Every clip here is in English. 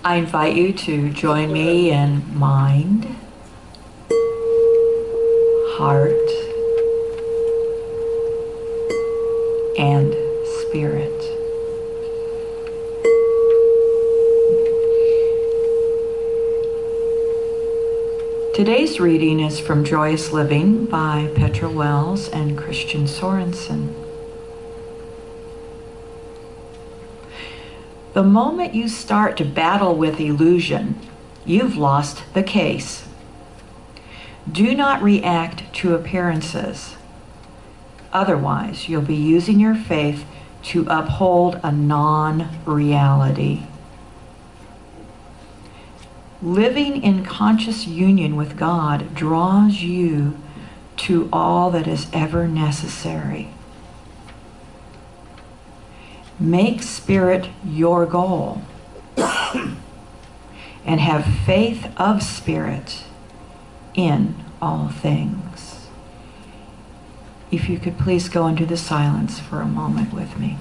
I invite you to join me in mind, heart, and spirit. Today's reading is from Joyous Living by Petra Wells and Christian Sorensen. The moment you start to battle with illusion, you've lost the case. Do not react to appearances. Otherwise, you'll be using your faith to uphold a non-reality. Living in conscious union with God draws you to all that is ever necessary. Make spirit your goal and have faith of spirit in all things. If you could please go into the silence for a moment with me.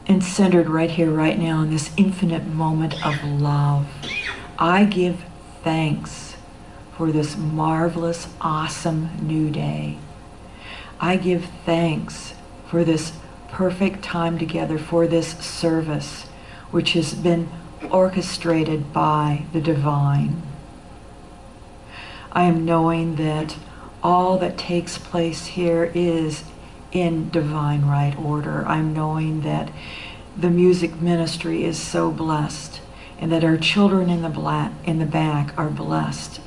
And centered right here, right now, in this infinite moment of love, I give thanks for this marvelous, awesome new day. I give thanks for this perfect time together, for this service, which has been orchestrated by the divine. I am knowing that all that takes place here is in divine right order. I'm knowing that the music ministry is so blessed, and that our children in the back are blessed,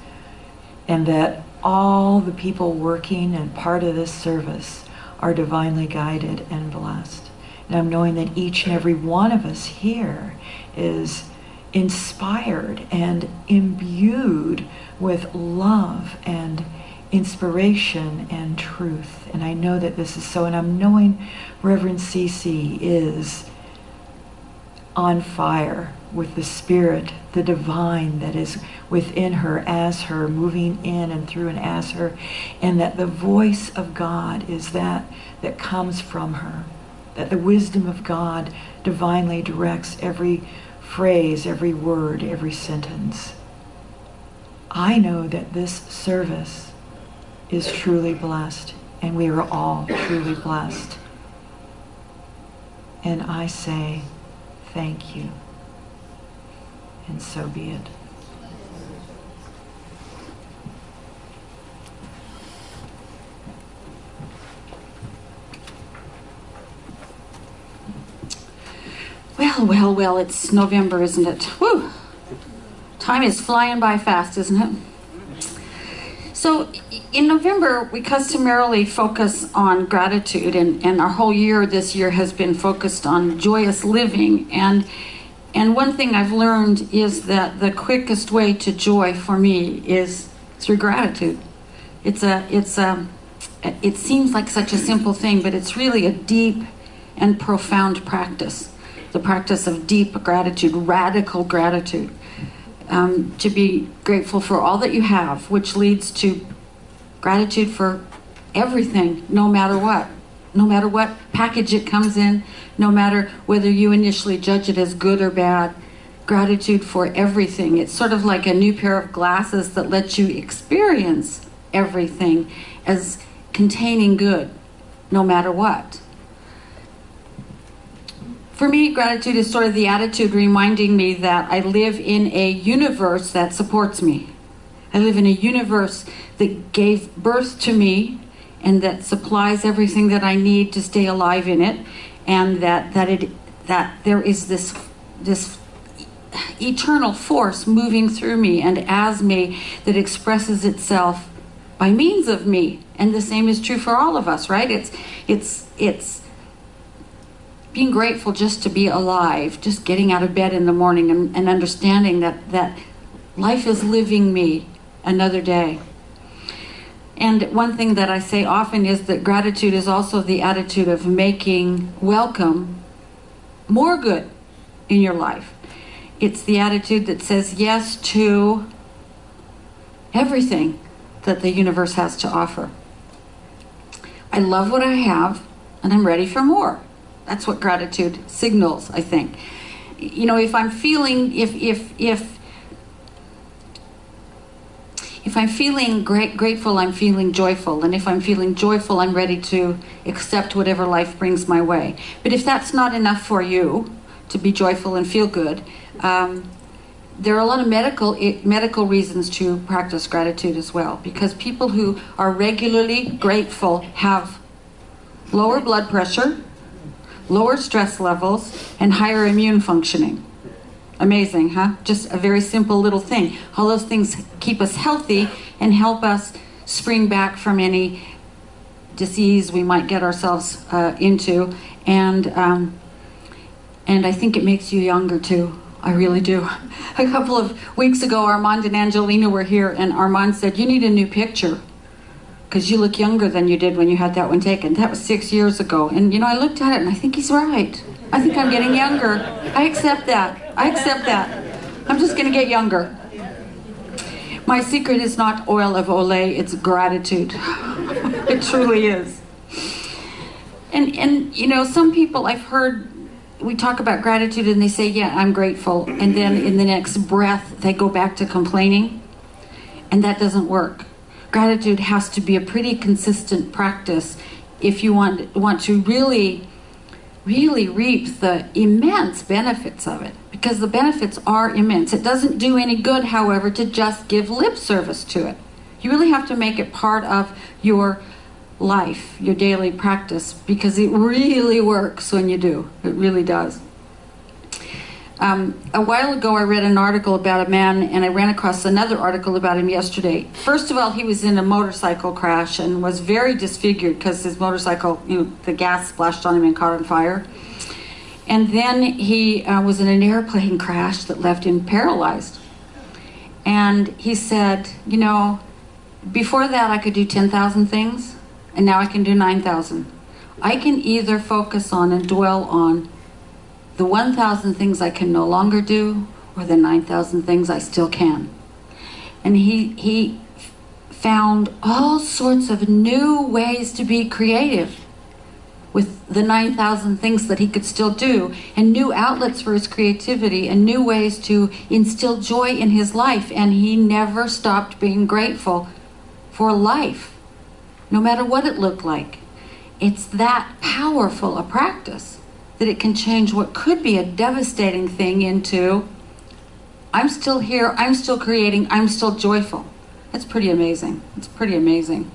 and that all the people working and part of this service are divinely guided and blessed. And I'm knowing that each and every one of us here is inspired and imbued with love and inspiration and truth. And I know that this is so, and I'm knowing Reverend Cece is on fire with the spirit, the divine that is within her, as her, moving in and through and as her, and that the voice of God is that comes from her, that the wisdom of God divinely directs every phrase, every word, every sentence. I know that this service is truly blessed, and we are all truly blessed. And I say, thank you. And so be it. Well, well, well, it's November, isn't it? Woo! Time is flying by fast, isn't it? So in November, we customarily focus on gratitude, and our whole year this year has been focused on joyous living. And one thing I've learned is that the quickest way to joy for me is through gratitude. It seems like such a simple thing, but it's really a deep and profound practice. The practice of deep gratitude, radical gratitude. To be grateful for all that you have, which leads to gratitude for everything, no matter what. No matter what package it comes in, no matter whether you initially judge it as good or bad. Gratitude for everything. It's sort of like a new pair of glasses that lets you experience everything as containing good, no matter what. For me, gratitude is sort of the attitude reminding me that I live in a universe that supports me. I live in a universe that gave birth to me and that supplies everything that I need to stay alive in it, and that there is this eternal force moving through me and as me that expresses itself by means of me. And the same is true for all of us, right? It's being grateful just to be alive, just getting out of bed in the morning and understanding that life is living me another day. And one thing that I say often is that gratitude is also the attitude of making welcome more good in your life. It's the attitude that says yes to everything that the universe has to offer. I love what I have, and I'm ready for more. That's what gratitude signals, I think. You know, if I'm feeling, if I'm feeling grateful, I'm feeling joyful. And if I'm feeling joyful, I'm ready to accept whatever life brings my way. But if that's not enough for you to be joyful and feel good, there are a lot of medical reasons to practice gratitude as well. Because people who are regularly grateful have lower blood pressure, lower stress levels, and higher immune functioning. Amazing, huh? Just a very simple little thing. All those things keep us healthy and help us spring back from any disease we might get ourselves into. And I think it makes you younger too. I really do. A couple of weeks ago, Armand and Angelina were here, and Armand said, "You need a new picture because you look younger than you did when you had that one taken." That was 6 years ago. And you know, I looked at it and I think he's right. I think I'm getting younger. I accept that. I accept that. I'm just going to get younger. My secret is not oil of Olay, it's gratitude. It truly is. And you know, some people I've heard, we talk about gratitude and they say, yeah, I'm grateful. And then in the next breath, they go back to complaining. And that doesn't work. Gratitude has to be a pretty consistent practice if you want to really reap the immense benefits of it, because the benefits are immense. It doesn't do any good, however, to just give lip service to it. You really have to make it part of your life, your daily practice, because it really works when you do. It really does. A while ago, I read an article about a man, and I ran across another article about him yesterday. First of all, he was in a motorcycle crash and was very disfigured because his motorcycle, you know, the gas splashed on him and caught on fire. And then he was in an airplane crash that left him paralyzed. And he said, you know, before that I could do 10,000 things, and now I can do 9,000. I can either focus on and dwell on the 1,000 things I can no longer do, or the 9,000 things I still can. And he found all sorts of new ways to be creative with the 9,000 things that he could still do, and new outlets for his creativity, and new ways to instill joy in his life. And he never stopped being grateful for life, no matter what it looked like. It's that powerful a practice that it can change what could be a devastating thing into, I'm still here, I'm still creating, I'm still joyful. That's pretty amazing. It's pretty amazing.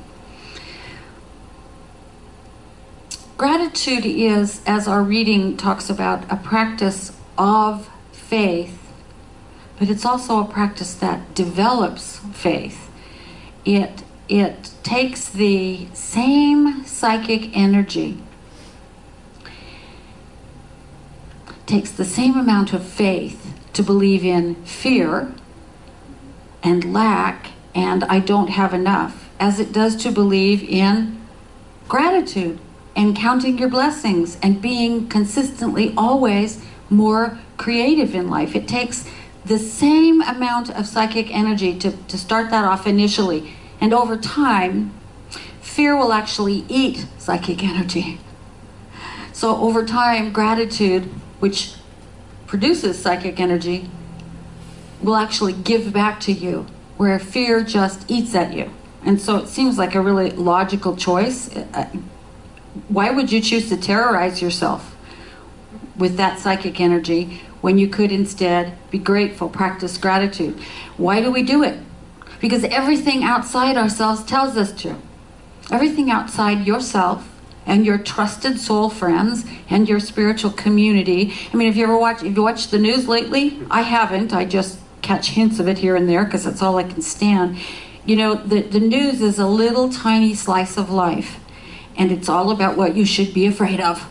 Gratitude is, as our reading talks about, a practice of faith, but it's also a practice that develops faith. It takes the same psychic energy, takes the same amount of faith to believe in fear and lack and I don't have enough, as it does to believe in gratitude and counting your blessings and being consistently always more creative in life. It takes the same amount of psychic energy to start that off initially. And over time, fear will actually eat psychic energy. So over time, gratitude, which produces psychic energy, will actually give back to you, where fear just eats at you. And so it seems like a really logical choice. Why would you choose to terrorize yourself with that psychic energy when you could instead be grateful, practice gratitude? Why do we do it? Because everything outside ourselves tells us to. Everything outside yourself and your trusted soul friends and your spiritual community. I mean, have you watched the news lately? I haven't. I just catch hints of it here and there because that's all I can stand. You know, the news is a little tiny slice of life, and it's all about what you should be afraid of.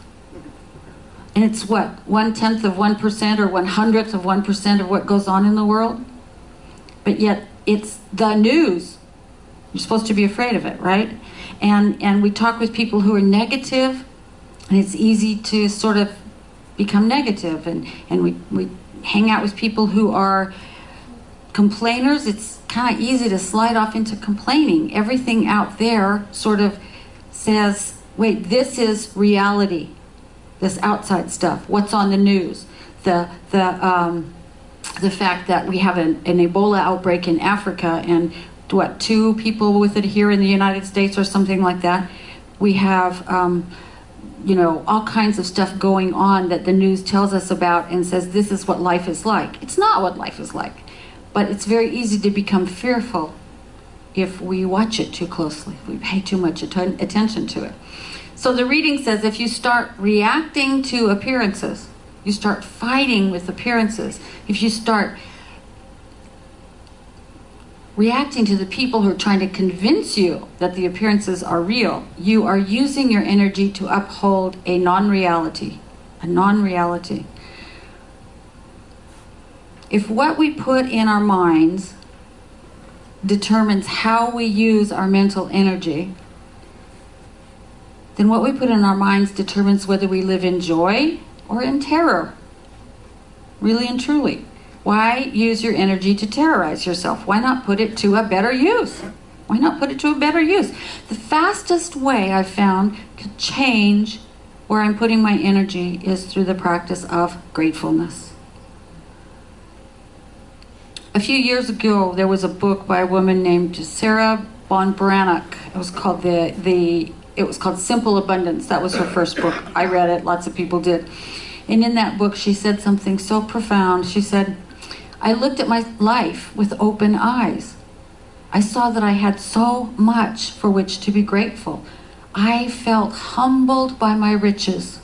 And it's what, 1/10 of 1% or 1/100th of 1% of what goes on in the world? But yet it's the news. You're supposed to be afraid of it, right? And we talk with people who are negative, and it's easy to sort of become negative. And we hang out with people who are complainers. It's kind of easy to slide off into complaining. Everything out there sort of says, wait, this is reality. This outside stuff, what's on the news, the fact that we have an Ebola outbreak in Africa, and what, 2 people with it here in the United States or something like that. We have, all kinds of stuff going on that the news tells us about and says this is what life is like. It's not what life is like, but it's very easy to become fearful if we watch it too closely, if we pay too much attention to it. So the reading says if you start reacting to appearances, you start fighting with appearances, if you start reacting to the people who are trying to convince you that the appearances are real, you are using your energy to uphold a non-reality. A non-reality. If what we put in our minds determines how we use our mental energy, then what we put in our minds determines whether we live in joy or in terror. Really and truly. Why use your energy to terrorize yourself? Why not put it to a better use? Why not put it to a better use? The fastest way I've found to change where I'm putting my energy is through the practice of gratefulness. A few years ago, there was a book by a woman named Sarah Von Brannock. It was called It was called Simple Abundance. That was her first book. I read it. Lots of people did. And in that book, she said something so profound. She said, I looked at my life with open eyes. I saw that I had so much for which to be grateful. I felt humbled by my riches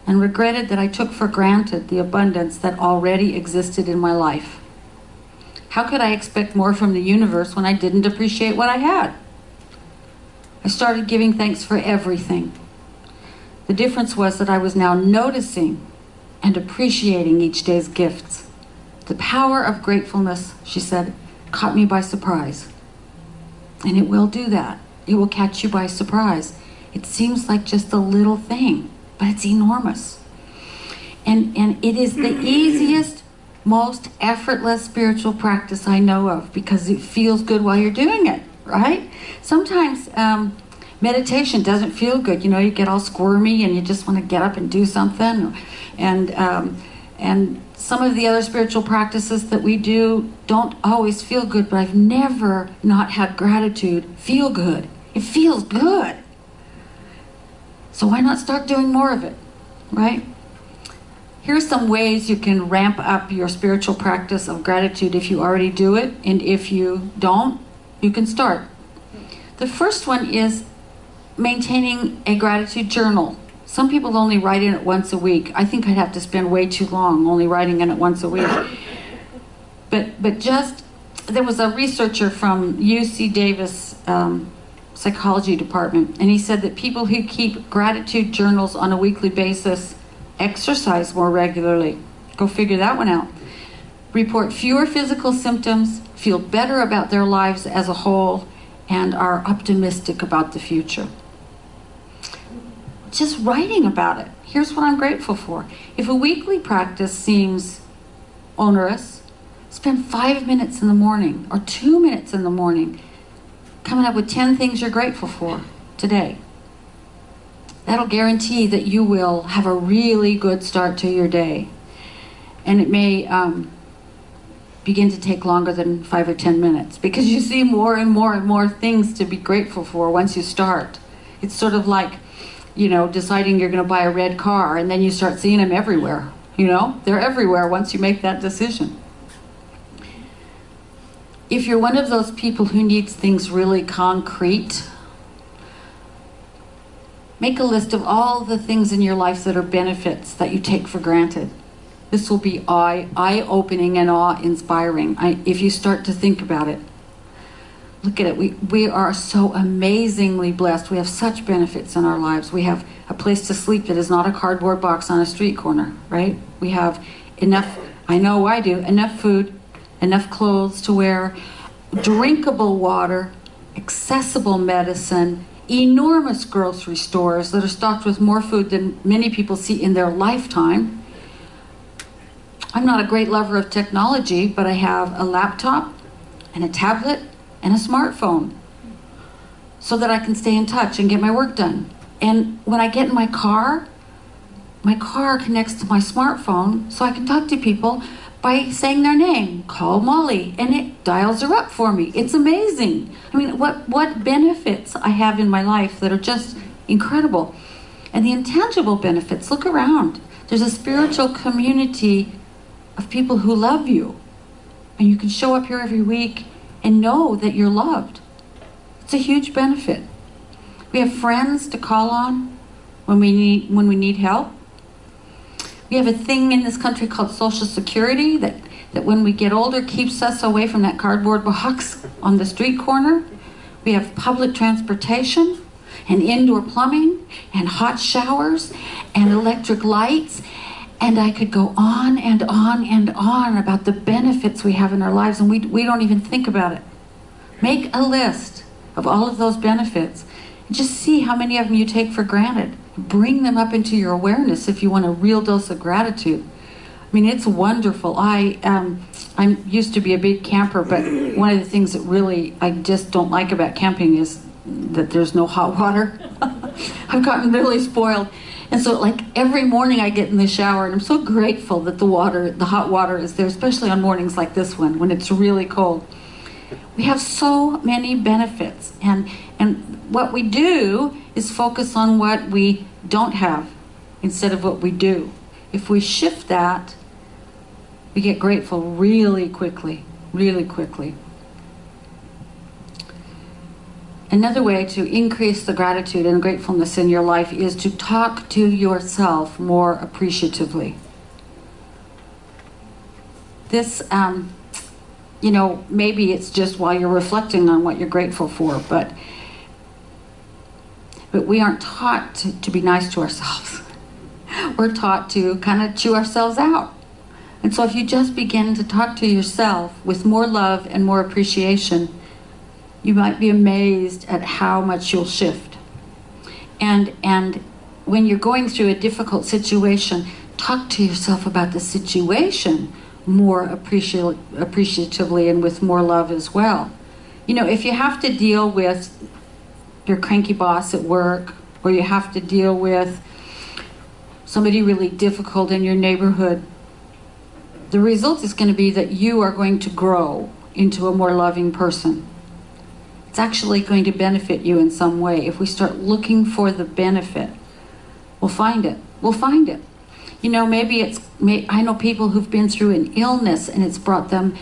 and regretted that I took for granted the abundance that already existed in my life. How could I expect more from the universe when I didn't appreciate what I had? I started giving thanks for everything. The difference was that I was now noticing and appreciating each day's gifts. The power of gratefulness, she said, caught me by surprise. And it will do that. It will catch you by surprise. It seems like just a little thing, but it's enormous. And it is the easiest, most effortless spiritual practice I know of because it feels good while you're doing it. Right? Sometimes meditation doesn't feel good. You know, you get all squirmy and you just want to get up and do something. And some of the other spiritual practices that we do don't always feel good, but I've never not had gratitude feel good. It feels good. So why not start doing more of it, right? Here's some ways you can ramp up your spiritual practice of gratitude if you already do it, and if you don't, you can start. The first one is maintaining a gratitude journal. Some people only write in it once a week. I think I'd have to spend way too long only writing in it once a week. But just, there was a researcher from UC Davis psychology department, and he said that people who keep gratitude journals on a weekly basis exercise more regularly. Go figure that one out. Report fewer physical symptoms, feel better about their lives as a whole, and are optimistic about the future. Just writing about it. Here's what I'm grateful for. If a weekly practice seems onerous, spend 5 minutes in the morning or 2 minutes in the morning coming up with 10 things you're grateful for today. That'll guarantee that you will have a really good start to your day. And it may begin to take longer than 5 or 10 minutes because you see more and more and more things to be grateful for once you start. It's sort of like, deciding you're going to buy a red car and then you start seeing them everywhere. They're everywhere once you make that decision. If you're one of those people who needs things really concrete, make a list of all the things in your life that are benefits that you take for granted. This will be eye-opening and awe-inspiring if you start to think about it. Look at it. We are so amazingly blessed. We have such benefits in our lives. We have a place to sleep that is not a cardboard box on a street corner, right? We have enough, I know I do, enough food, enough clothes to wear, drinkable water, accessible medicine, enormous grocery stores that are stocked with more food than many people see in their lifetime. I'm not a great lover of technology, but I have a laptop and a tablet and a smartphone so that I can stay in touch and get my work done. And when I get in my car connects to my smartphone so I can talk to people by saying their name. Call Molly, and it dials her up for me. It's amazing. I mean, what benefits I have in my life that are just incredible. And the intangible benefits, look around. There's a spiritual community of people who love you. And you can show up here every week and know that you're loved. It's a huge benefit. We have friends to call on when we need help. We have a thing in this country called Social Security that when we get older keeps us away from that cardboard box on the street corner. We have public transportation and indoor plumbing and hot showers and electric lights. And I could go on and on and on about the benefits we have in our lives, and we don't even think about it. Make a list of all of those benefits and just see how many of them you take for granted. Bring them up into your awareness if you want a real dose of gratitude. I mean, it's wonderful. I used to be a big camper, but one of the things that really I just don't like about camping is that there's no hot water. I've gotten really spoiled. And so like every morning I get in the shower and I'm so grateful that the hot water is there, especially on mornings like this one when it's really cold. We have so many benefits, and what we do is focus on what we don't have instead of what we do. If we shift that, we get grateful really quickly, really quickly. Another way to increase the gratitude and gratefulness in your life is to talk to yourself more appreciatively. This, maybe it's just while you're reflecting on what you're grateful for, but we aren't taught to be nice to ourselves. We're taught to kind of chew ourselves out. And so if you just begin to talk to yourself with more love and more appreciation, you might be amazed at how much you'll shift. And when you're going through a difficult situation, talk to yourself about the situation more appreciatively and with more love as well. If you have to deal with your cranky boss at work, or you have to deal with somebody really difficult in your neighborhood, the result is going to be that you are going to grow into a more loving person. It's actually going to benefit you in some way. If we start looking for the benefit, we'll find it. We'll find it. I know people who've been through an illness and it's brought them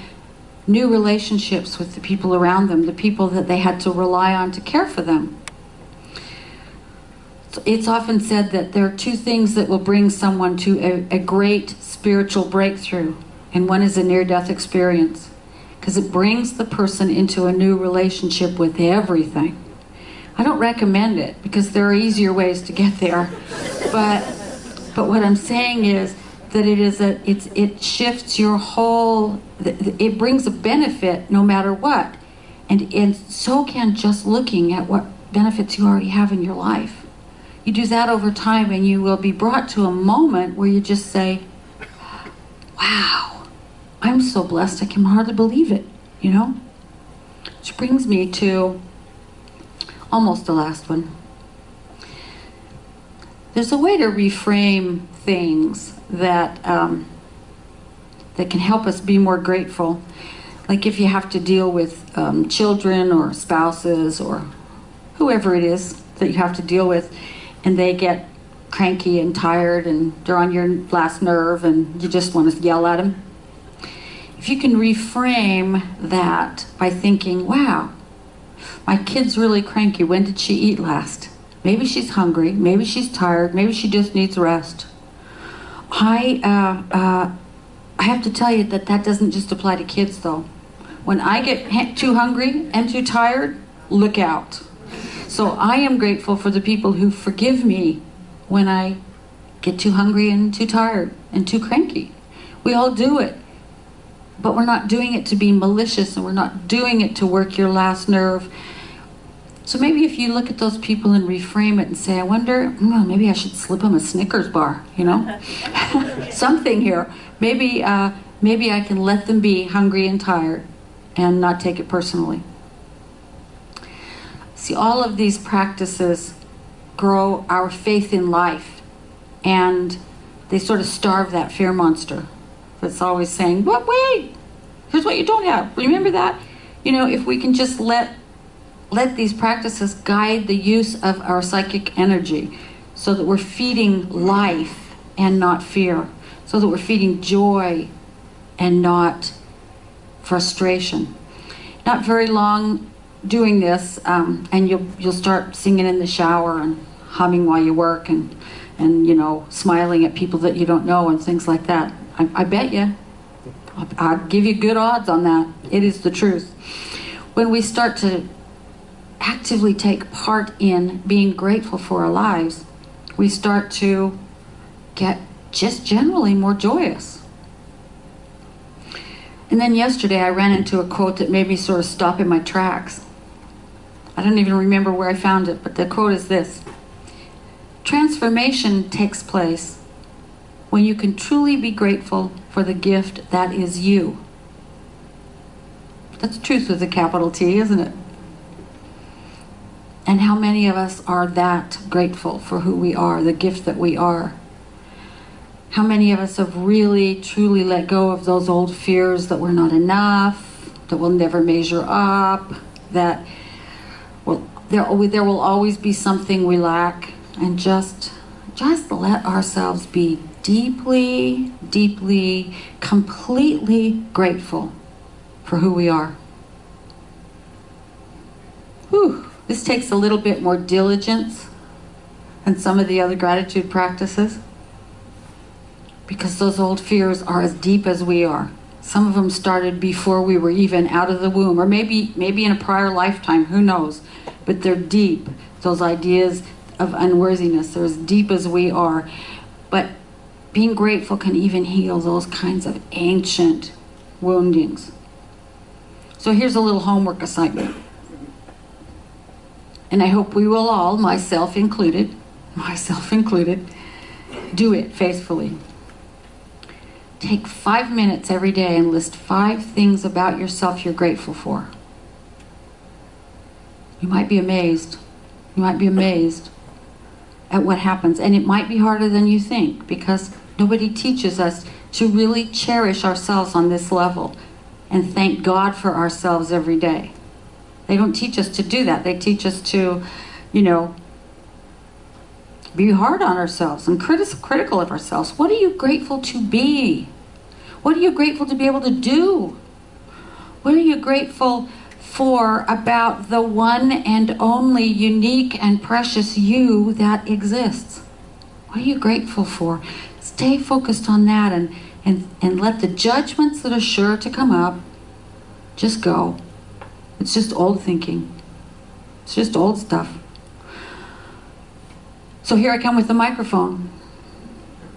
new relationships with the people around them, the people that they had to rely on to care for them. It's often said that there are two things that will bring someone to a great spiritual breakthrough, and one is a near-death experience, because it brings the person into a new relationship with everything. I don't recommend it because there are easier ways to get there, but what I'm saying is that it shifts your whole, it brings a benefit no matter what. And so can just looking at what benefits you already have in your life. You do that over time and you will be brought to a moment where you just say, wow, I'm so blessed I can hardly believe it, you know? Which brings me to almost the last one. There's a way to reframe things that that can help us be more grateful. Like if you have to deal with children or spouses or whoever it is that you have to deal with, and they get cranky and tired and they're on your last nerve and you just want to yell at them. If you can reframe that by thinking, wow, my kid's really cranky. When did she eat last? Maybe she's hungry. Maybe she's tired. Maybe she just needs rest. I have to tell you that doesn't just apply to kids, though. When I get too hungry and too tired, look out. So I am grateful for the people who forgive me when I get too hungry and too tired and too cranky. We all do it. But we're not doing it to be malicious, and we're not doing it to work your last nerve. So maybe if you look at those people and reframe it and say, I wonder, maybe I should slip them a Snickers bar, you know? Something here. Maybe I can let them be hungry and tired and not take it personally. See, all of these practices grow our faith in life, and they sort of starve that fear monster that's always saying, but wait, here's what you don't have. Remember that? You know, if we can just let these practices guide the use of our psychic energy so that we're feeding life and not fear, so that we're feeding joy and not frustration. Not very long doing this, and you'll start singing in the shower and humming while you work and you know, smiling at people that you don't know and things like that. I bet you. I'll give you good odds on that. It is the truth. When we start to actively take part in being grateful for our lives, we start to get just generally more joyous. And then yesterday I ran into a quote that made me sort of stop in my tracks. I don't even remember where I found it, but the quote is this: transformation takes place when you can truly be grateful for the gift that is you. That's truth with a capital T, isn't it? And how many of us are that grateful for who we are, the gift that we are? How many of us have really, truly let go of those old fears that we're not enough, that we'll never measure up, that there will always be something we lack, and just let ourselves be deeply, deeply, completely grateful for who we are. Whew. This takes a little bit more diligence than some of the other gratitude practices, because those old fears are as deep as we are. Some of them started before we were even out of the womb, or maybe in a prior lifetime, who knows? But they're deep. Those ideas of unworthiness, they're as deep as we are. But being grateful can even heal those kinds of ancient woundings. So here's a little homework assignment. And I hope we will all, myself included, do it faithfully. Take 5 minutes every day and list 5 things about yourself you're grateful for. You might be amazed. You might be amazed at what happens. And it might be harder than you think, because nobody teaches us to really cherish ourselves on this level and thank God for ourselves every day. They don't teach us to do that. They teach us to, be hard on ourselves and critical of ourselves. What are you grateful to be? What are you grateful to be able to do? What are you grateful for about the one and only unique and precious you that exists? What are you grateful for? Stay focused on that and let the judgments that are sure to come up just go. It's just old thinking. It's just old stuff. So here I come with the microphone.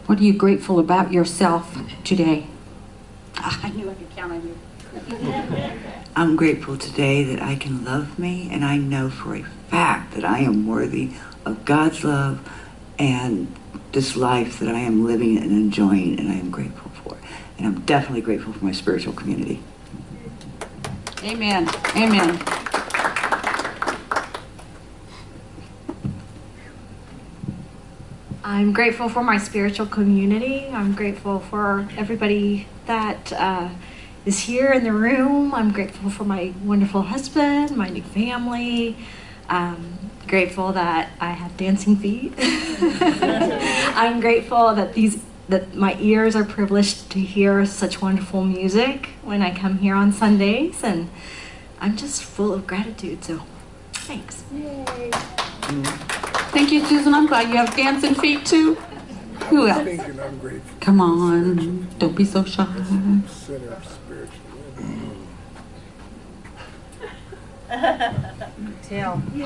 What are you grateful about yourself today? I knew I could count on you. I'm grateful today that I can love me, and I know for a fact that I am worthy of God's love and this life that I am living and enjoying, and I am grateful for. And I'm definitely grateful for my spiritual community. Amen. Amen. I'm grateful for my spiritual community. I'm grateful for everybody that is here in the room. I'm grateful for my wonderful husband, my new family. Grateful that I have dancing feet. I'm grateful that my ears are privileged to hear such wonderful music when I come here on Sundays, and I'm just full of gratitude. So, thanks. Yay. Thank you, Susan. I'm glad you have dancing feet too. Who else? Thinking I'm grateful. Come on, don't be so shy. Center of spiritual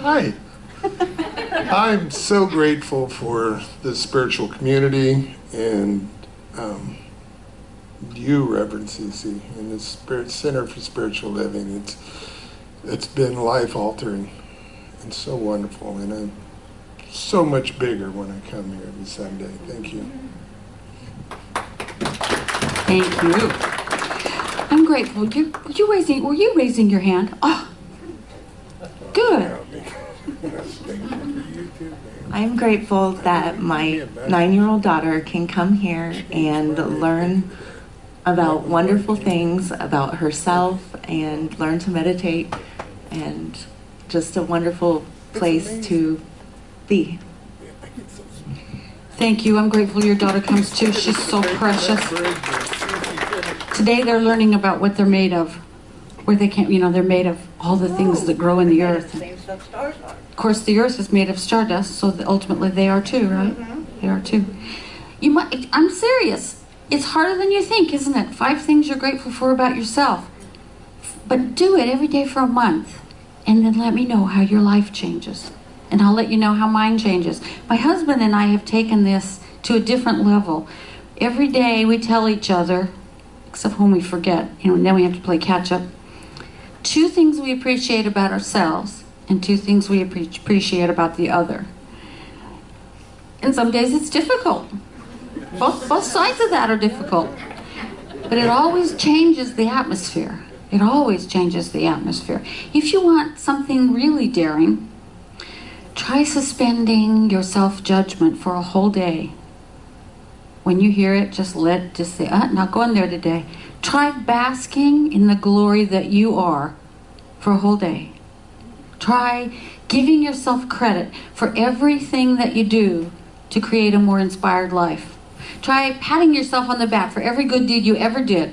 Hi. I'm so grateful for the spiritual community and you, Reverend Cece, and the Spirit Center for Spiritual Living. It's been life altering and so wonderful, and I'm so much bigger when I come here every Sunday. Thank you. Thank you. I'm grateful. Were you raising your hand? Oh, good. I'm grateful that my 9-year-old daughter can come here and learn about wonderful things about herself and learn to meditate, and just a wonderful place to be. Thank you. I'm grateful your daughter comes too. She's so precious. Today they're learning about what they're made of. Where they can't, they're made of all the things that grow in the earth. Of course, the earth is made of stardust, so that ultimately they are too, right? They are too. I'm serious. It's harder than you think, isn't it? 5 things you're grateful for about yourself. But do it every day for a month, and then let me know how your life changes. And I'll let you know how mine changes. My husband and I have taken this to a different level. Every day we tell each other, except when we forget, and then we have to play catch up, 2 things we appreciate about ourselves and 2 things we appreciate about the other. And some days it's difficult. Both sides of that are difficult. But it always changes the atmosphere. It always changes the atmosphere. If you want something really daring, try suspending your self-judgment for a whole day. When you hear it, just say, not going there today. Try basking in the glory that you are for a whole day. Try giving yourself credit for everything that you do to create a more inspired life. Try patting yourself on the back for every good deed you ever did.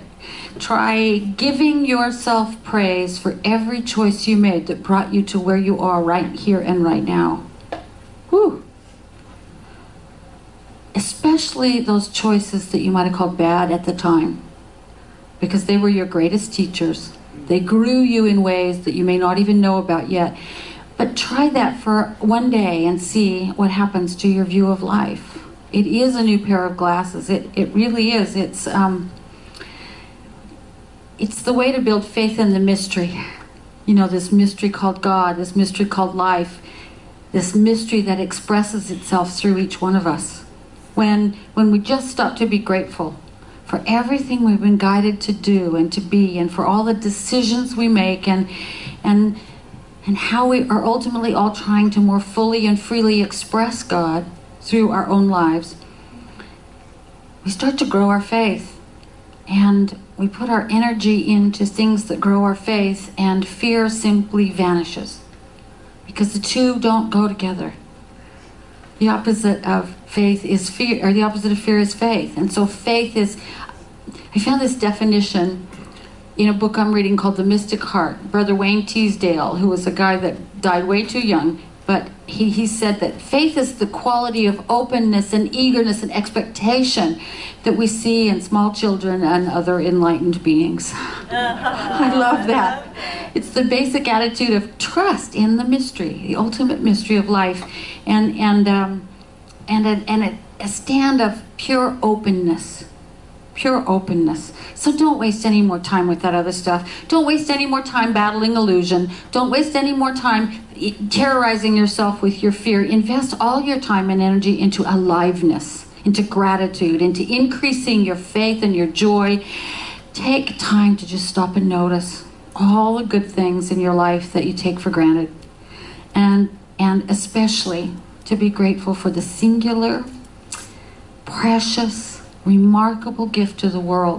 Try giving yourself praise for every choice you made that brought you to where you are right here and right now. Whew. Especially those choices that you might have called bad at the time, because they were your greatest teachers. They grew you in ways that you may not even know about yet. But try that for one day and see what happens to your view of life. It is a new pair of glasses. It really is. It's the way to build faith in the mystery. This mystery called God, this mystery called life, this mystery that expresses itself through each one of us. When we just stop to be grateful for everything we've been guided to do and to be, and for all the decisions we make, and how we are ultimately all trying to more fully and freely express God through our own lives, we start to grow our faith. And we put our energy into things that grow our faith, and fear simply vanishes. Because the two don't go together. The opposite of faith is fear, or the opposite of fear is faith. And so faith is, I found this definition in a book I'm reading called The Mystic Heart. Brother Wayne Teasdale, who was a guy that died way too young, but he said that faith is the quality of openness and eagerness and expectation that we see in small children and other enlightened beings. I love that. It's the basic attitude of trust in the mystery, the ultimate mystery of life, and a stand of pure openness pure openness. So don't waste any more time with that other stuff. Don't waste any more time battling illusion. Don't waste any more time terrorizing yourself with your fear. Invest all your time and energy into aliveness, into gratitude, into increasing your faith and your joy. Take time to just stop and notice all the good things in your life that you take for granted. And especially to be grateful for the singular, precious, remarkable gift to the world